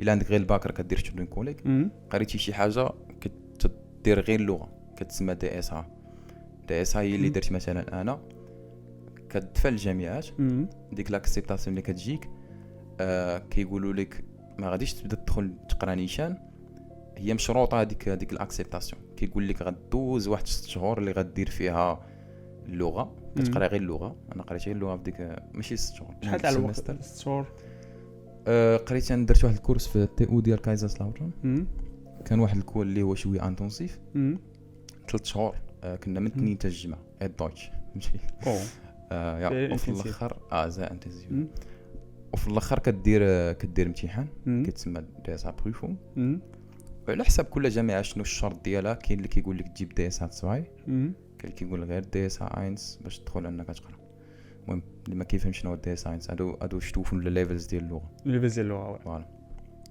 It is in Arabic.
الا عندك غير الباك راه كدير ستودنت كوليك. قريتي شي حاجه كتدير غير اللغه كتسمى دي اس ا. دي اس ا هي اللي درت مثلا انا كتدفع الجامعات ديك لاكسبتاسيون اللي كتجيك كيقولوا لك ما غاديش تبدا تدخل تقرا نيشان، هي مشروطه هذيك الاكسبتاسيون. كيقول لك غدوز واحد 6 شهور اللي غدير فيها اللغه كتقرا غير اللغه. انا قريت غير اللغه في ديك ماشي 6 شهور. شحال تاع الوقت 6 شهور؟ قريت انا درت واحد الكورس في تي او ديال كايزرسلاوترن. كان واحد الكول اللي هو شويه انتونسيف 3 شهور. كنا من اثنين حتى الجمعه الدويتش ماشي يا وفي الاخر زي انتنسيف. وفي الاخر كدير امتحان كيتسمى دي اس ا بروفون. وعلى حسب كل جامعه شنو الشرط ديالها. كاين اللي كيقول لك تجيب دي اس ا 2، كاين اللي كيقول غير دي اس ا 1 باش تدخل انك تقرا. المهم اللي ما كيفهمش شنو دي اس ا 1 هادو شتوفوا الليفلز ديال اللغه. الليفلز ديال اللغه فوالا.